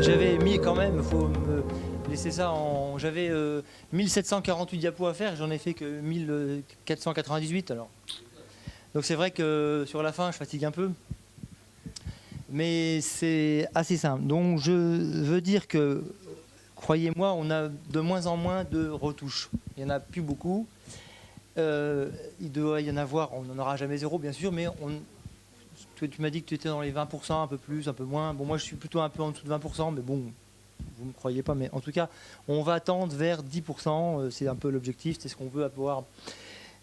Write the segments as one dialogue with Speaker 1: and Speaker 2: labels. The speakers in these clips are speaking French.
Speaker 1: J'avais mis quand même, il faut me laisser ça en... J'avais 1748 diapos à faire, j'en ai fait que 1498 alors. Donc c'est vrai que sur la fin, je fatigue un peu. Mais c'est assez simple. Donc je veux dire que, croyez-moi, on a de moins en moins de retouches. Il n'y en a plus beaucoup. Il doit y en avoir, on n'en aura jamais zéro bien sûr, mais tu m'as dit que tu étais dans les 20%, un peu plus, un peu moins. Bon, moi je suis plutôt un peu en dessous de 20%, mais bon, vous ne me croyez pas. Mais en tout cas, on va tendre vers 10%, c'est un peu l'objectif, c'est ce qu'on veut avoir.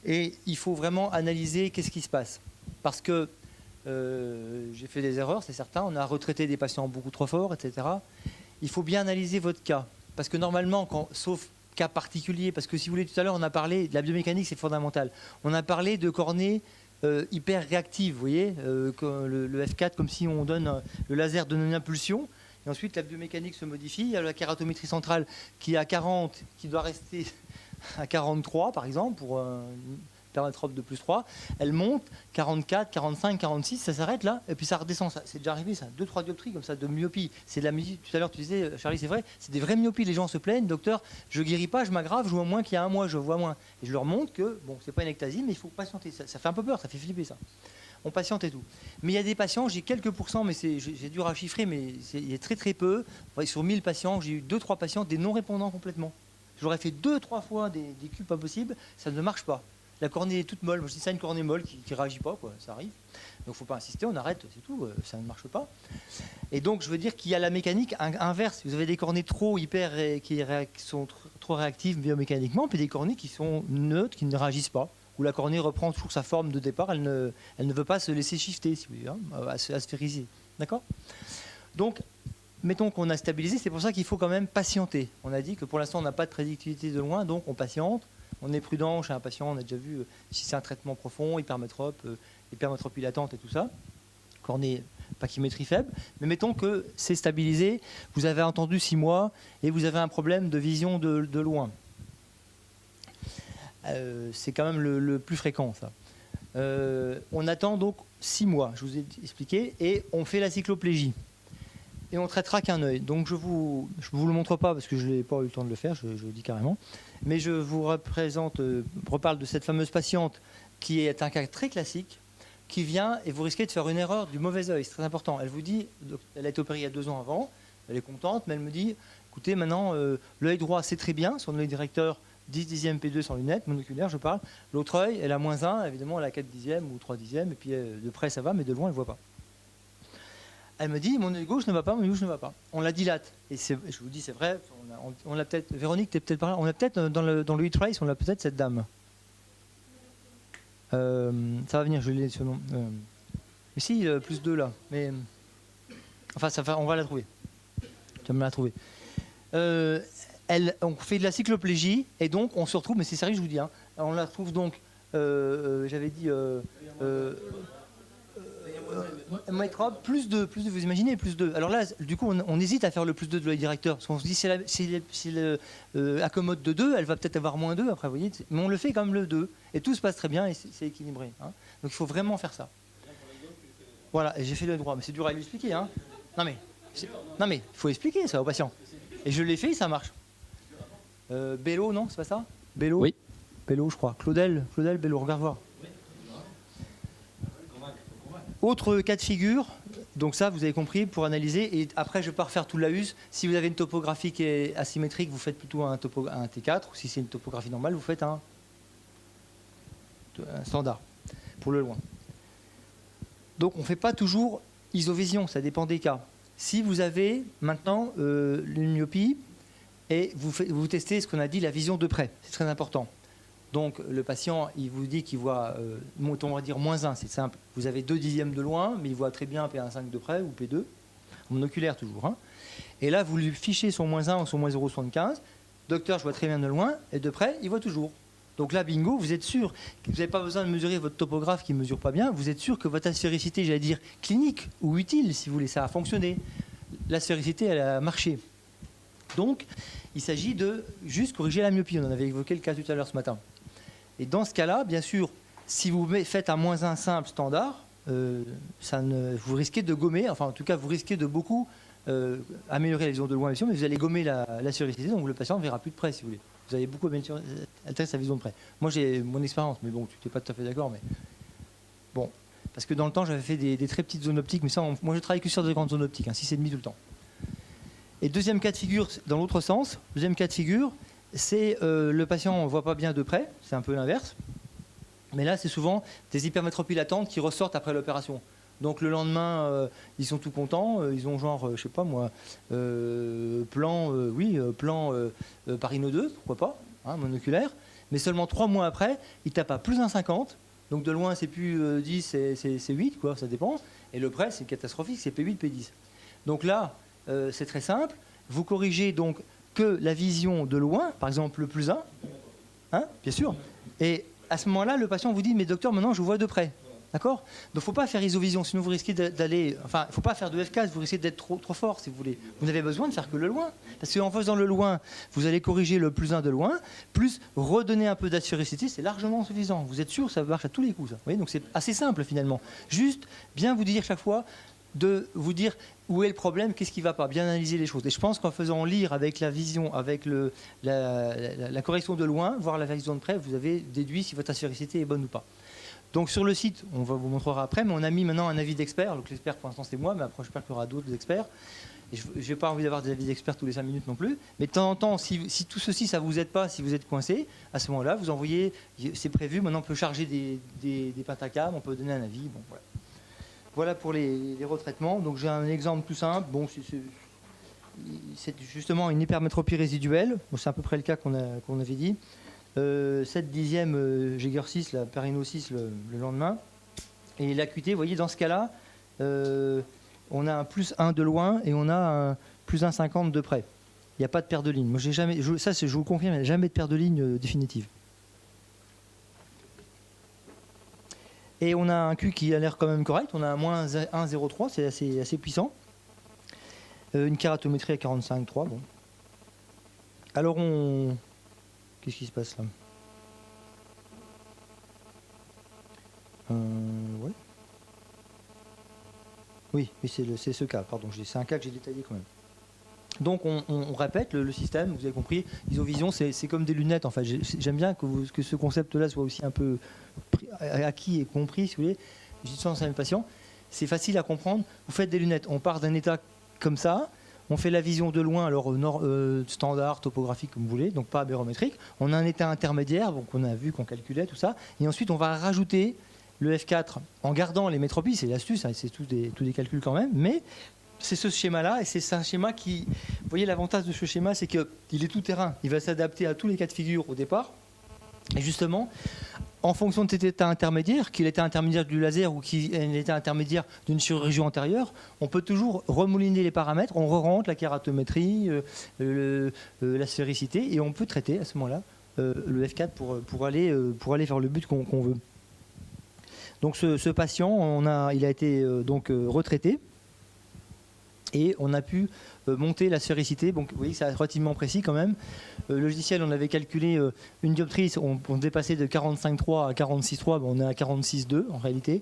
Speaker 1: Et il faut vraiment analyser qu'est-ce qui se passe. Parce que j'ai fait des erreurs, c'est certain, on a retraité des patients beaucoup trop forts, etc. Il faut bien analyser votre cas. Parce que normalement, sauf cas particulier, parce que si vous voulez, tout à l'heure, on a parlé de la biomécanique, c'est fondamental. On a parlé de cornée hyper réactive, vous voyez, le F4, comme si on donne, le laser donne une impulsion, et ensuite la biomécanique se modifie. Il y a la kératométrie centrale qui est à 40, qui doit rester à 43, par exemple, pour une permétrope de plus 3. Elle monte, 44, 45, 46, ça s'arrête là, et puis ça redescend. C'est déjà arrivé, ça, 2-3 dioptries comme ça, de myopie. C'est de la myopie. Tout à l'heure, tu disais, Charlie, c'est vrai, c'est des vraies myopies. Les gens se plaignent, docteur, je guéris pas, je m'aggrave, je vois moins qu'il y a un mois, je vois moins. Et je leur montre que, bon, c'est pas une ectasie, mais il faut patienter. Ça fait un peu peur, ça fait flipper ça. On patiente et tout. Mais il y a des patients, j'ai quelques pourcents, mais j'ai dur à chiffrer, mais il y a très très peu. Sur 1000 patients, j'ai eu 2-3 patients, des non-répondants complètement. J'aurais fait 2-3 fois des cubes pas possibles, ça ne marche pas. La cornée est toute molle. Moi, je dis ça, une cornée molle qui ne réagit pas, quoi. Ça arrive. Donc, il ne faut pas insister, on arrête, c'est tout, ça ne marche pas. Et donc, je veux dire qu'il y a la mécanique inverse. Vous avez des cornées trop qui sont trop réactives biomécaniquement, puis des cornées qui sont neutres, qui ne réagissent pas, où la cornée reprend toujours sa forme de départ, elle ne veut pas se laisser shifter, si vous voulez, hein, à sphériser. D'accord ? Donc, mettons qu'on a stabilisé, c'est pour ça qu'il faut quand même patienter. On a dit que pour l'instant, on n'a pas de prédictivité de loin, donc on patiente. On est prudent chez un patient, on a déjà vu si c'est un traitement profond, hypermétrope dilatante et tout ça. Cornée, pachymétrie faible. Mais mettons que c'est stabilisé, vous avez entendu 6 mois et vous avez un problème de vision de loin. C'est quand même le plus fréquent, ça. On attend donc 6 mois, je vous ai expliqué, et on fait la cycloplégie. Et on traitera qu'un œil. Donc je vous le montre pas parce que je n'ai pas eu le temps de le faire, je le dis carrément. Mais je vous reparle de cette fameuse patiente qui est un cas très classique, qui vient et vous risquez de faire une erreur du mauvais œil. C'est très important. Elle vous dit, elle a été opérée il y a 2 ans avant, elle est contente, mais elle me dit, écoutez, maintenant l'œil droit c'est très bien, son œil directeur 10 dixièmes P2 sans lunettes, monoculaire je parle. L'autre œil, elle a -1, évidemment elle a 4 dixièmes ou 3 dixièmes, et puis de près ça va, mais de loin elle ne voit pas. Elle me dit, mon œil gauche ne va pas, mon œil gauche ne va pas. On la dilate. Et je vous dis, c'est vrai, on l'a peut-être, Véronique, tu es peut-être par là, on a peut-être, dans le e-trace, on a peut-être cette dame. Ça va venir, je l'ai ce nom. Mais si, +2 là. Mais, enfin, on va la trouver. Tu vas me la trouver. On fait de la cycloplégie, et donc on se retrouve, mais c'est sérieux, je vous dis, hein, on la trouve donc, j'avais dit... métrope, +2, vous imaginez, +2. Alors là, du coup, on hésite à faire le +2 de l'œil directeur, parce qu'on se dit, si accommode de 2, elle va peut-être avoir -2 après, vous voyez, mais on le fait comme le 2, et tout se passe très bien, et c'est équilibré. Hein. Donc il faut vraiment faire ça. Voilà, et j'ai fait le droit, mais c'est dur à lui expliquer. Hein. Non mais, il faut expliquer ça aux patients. Et je l'ai fait, ça marche. Bello, non, c'est pas ça? Bello?
Speaker 2: Oui.
Speaker 1: Bello, je crois. Claudel, Bello, regarde voir. Autre cas de figure, donc ça vous avez compris, pour analyser, et après je ne vais pas refaire tout l'AUS. Si vous avez une topographie qui est asymétrique, vous faites plutôt un T4, ou si c'est une topographie normale, vous faites un standard, pour le loin. Donc on ne fait pas toujours isovision, ça dépend des cas. Si vous avez maintenant une myopie, et vous testez ce qu'on a dit, la vision de près, c'est très important. Donc le patient, il vous dit qu'il voit, on va dire -1, c'est simple. Vous avez 2 dixièmes de loin, mais il voit très bien P1,5 de près, ou P2, monoculaire toujours. Hein. Et là, vous lui fichez son -1 ou son -0,75. Docteur, je vois très bien de loin, et de près, il voit toujours. Donc là, bingo, vous êtes sûr, vous n'avez pas besoin de mesurer votre topographe qui ne mesure pas bien, vous êtes sûr que votre aspéricité, j'allais dire clinique ou utile, si vous voulez, ça a fonctionné. L'aspéricité, elle a marché. Donc, il s'agit de juste corriger la myopie. On en avait évoqué le cas tout à l'heure ce matin. Et dans ce cas-là, bien sûr, si vous faites un -1 simple standard, vous risquez de gommer, enfin en tout cas vous risquez de beaucoup améliorer la vision de loin, mais vous allez gommer la sphéricité, donc le patient ne verra plus de près, si vous voulez. Vous allez beaucoup altérer sa vision de près. Moi, j'ai mon expérience, mais bon, tu n'es pas tout à fait d'accord, mais bon. Parce que dans le temps, j'avais fait des très petites zones optiques, mais ça, moi, je travaille que sur des grandes zones optiques, 6,5 tout le temps. Et deuxième cas de figure, dans l'autre sens, deuxième cas de figure, c'est le patient ne voit pas bien de près, c'est un peu l'inverse. Mais là, c'est souvent des hypermétropies latentes qui ressortent après l'opération. Donc le lendemain, ils sont tout contents, ils ont genre, je sais pas moi, plan Parino 2, pourquoi pas, hein, monoculaire. Mais seulement 3 mois après, il tape à plus 1,50. Donc de loin, c'est plus 10, c'est 8, quoi, ça dépend. Et le près, c'est catastrophique, c'est P8, P10. Donc là, c'est très simple. Vous corrigez donc que la vision de loin, par exemple le plus 1, hein, bien sûr. Et à ce moment-là, le patient vous dit, mais docteur, maintenant je vois de près. D'accord ? Donc il ne faut pas faire isovision, sinon vous risquez d'aller... Enfin, il ne faut pas faire de F4, vous risquez d'être trop fort, si vous voulez. Vous n'avez besoin de faire que le loin. Parce qu'en faisant le loin, vous allez corriger le plus 1 de loin, plus redonner un peu d'aspéricité, c'est largement suffisant. Vous êtes sûr, ça marche à tous les coups, ça. Vous voyez, donc c'est assez simple, finalement. Juste, bien vous dire chaque fois, de vous dire où est le problème, qu'est-ce qui ne va pas, bien analyser les choses. Et je pense qu'en faisant lire avec la vision, avec la correction de loin, voire la vision de près, vous avez déduit si votre aspéricité est bonne ou pas. Donc sur le site, on va vous montrer après, mais on a mis maintenant un avis d'expert. Donc l'expert pour l'instant c'est moi, mais après j'espère qu'il y aura d'autres experts. Et je n'ai pas envie d'avoir des avis d'experts tous les 5 minutes non plus. Mais de temps en temps, si tout ceci ça ne vous aide pas, si vous êtes coincé, à ce moment-là, vous envoyez, c'est prévu, maintenant on peut charger des pentacams, on peut donner un avis. Bon, voilà. Voilà pour les retraitements. Donc j'ai un exemple tout simple. Bon, c'est justement une hypermétropie résiduelle. Bon, c'est à peu près le cas qu'on avait dit. 7 dixièmes Geiger-6, la Perrino 6 le lendemain. Et l'acuité, vous voyez, dans ce cas-là, on a un plus 1 de loin et on a un plus 1,50 de près. Il n'y a pas de paire de lignes. Moi, j'ai jamais, je vous le confirme, il n'y a jamais de paire de lignes définitive. Et on a un Q qui a l'air quand même correct. On a un moins 1,03, c'est assez puissant. Une kératométrie à 45,3. Bon. Alors qu'est-ce qui se passe là? Ouais. Oui, c'est ce cas, pardon, c'est un cas que j'ai détaillé quand même. Donc on répète le système, vous avez compris, isovision c'est comme des lunettes en fait. J'aime bien que ce concept-là soit aussi un peu acquis et compris, si vous voulez. Je dis souvent à mes patients, c'est facile à comprendre, vous faites des lunettes, on part d'un état comme ça, on fait la vision de loin, alors standard, topographique comme vous voulez, donc pas aberrométrique. On a un état intermédiaire, donc on a vu qu'on calculait tout ça. Et ensuite, on va rajouter le F4 en gardant les métropies. C'est l'astuce, hein, c'est tous des calculs quand même. Mais c'est ce schéma-là, et c'est un schéma qui... Vous voyez, l'avantage de ce schéma, c'est qu'il est tout terrain. Il va s'adapter à tous les cas de figure au départ. Et justement, en fonction de cet état intermédiaire, qu'il était intermédiaire du laser ou qu'il était intermédiaire d'une chirurgie antérieure, on peut toujours remouliner les paramètres, on re-rentre la kératométrie, la sphéricité, et on peut traiter à ce moment-là le F4 pour aller vers le but qu'on veut. Donc ce patient, il a été retraité, et on a pu monter la sphéricité. Donc vous voyez, c'est relativement précis quand même. Le logiciel, on avait calculé une dioptrie, on dépassait de 45,3 à 46,3, on est à 46,2 en réalité.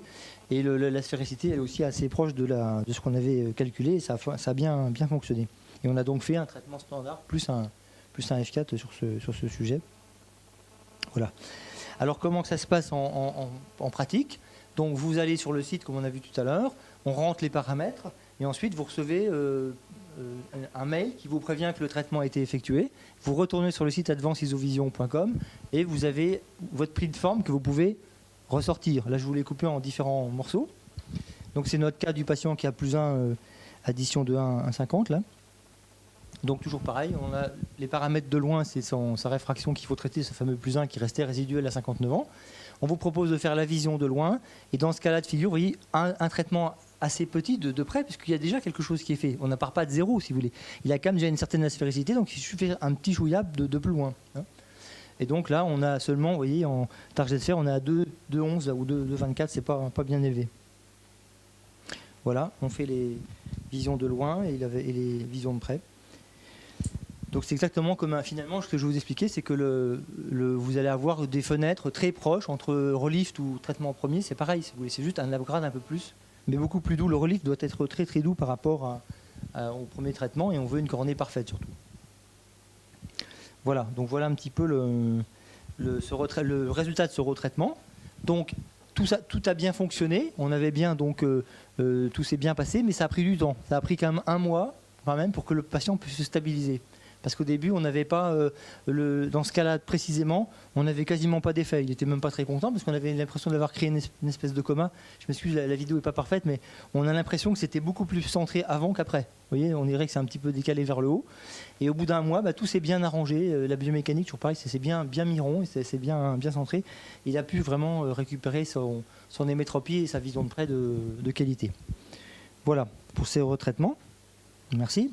Speaker 1: Et la sphéricité, elle est aussi assez proche de ce qu'on avait calculé, et ça a bien fonctionné. Et on a donc fait un traitement standard plus un F4 sur ce sujet. Voilà. Alors comment que ça se passe en pratique? Donc vous allez sur le site, comme on a vu tout à l'heure, on rentre les paramètres, et ensuite vous recevez un mail qui vous prévient que le traitement a été effectué. Vous retournez sur le site advanceisovision.com et vous avez votre pli de forme que vous pouvez ressortir. Là, je vous l'ai coupé en différents morceaux. Donc c'est notre cas du patient qui a plus 1, addition de 1 à 50 là. Donc toujours pareil, on a les paramètres de loin, c'est sa réfraction qu'il faut traiter, ce fameux plus 1 qui restait résiduel à 59 ans. On vous propose de faire la vision de loin, et dans ce cas-là de figure, vous voyez, un traitement assez petit de près, puisqu'il y a déjà quelque chose qui est fait. On ne part pas de zéro, si vous voulez. Il a quand même déjà une certaine aspéricité, donc il suffit un petit chouillable de plus loin. Hein. Et donc là, on a seulement, vous voyez, en target sphère, on est à 2,11 ou 2,24, c'est pas bien élevé. Voilà, on fait les visions de loin et les visions de près. Donc c'est exactement comme finalement ce que je vais vous expliquer, c'est que vous allez avoir des fenêtres très proches entre relift ou traitement en premier, c'est pareil, si vous voulez, c'est juste un upgrade un peu plus, mais beaucoup plus doux. Le relift doit être très très doux par rapport au premier traitement et on veut une cornée parfaite surtout. Voilà, donc voilà un petit peu le résultat de ce retraitement. Donc tout a bien fonctionné, on avait bien donc tout s'est bien passé, mais ça a pris du temps. Ça a pris quand même 1 mois quand même pour que le patient puisse se stabiliser. Parce qu'au début, on n'avait pas, dans ce cas-là précisément, on n'avait quasiment pas d'effet. Il n'était même pas très content parce qu'on avait l'impression d'avoir créé une espèce de coma. Je m'excuse, la vidéo n'est pas parfaite, mais on a l'impression que c'était beaucoup plus centré avant qu'après. Vous voyez, on dirait que c'est un petit peu décalé vers le haut. Et au bout d'1 mois, tout s'est bien arrangé. La biomécanique, toujours pareil, c'est bien mis rond et c'est bien centré. Il a pu vraiment récupérer son hémétropie et sa vision de près de qualité. Voilà pour ces retraitements. Merci.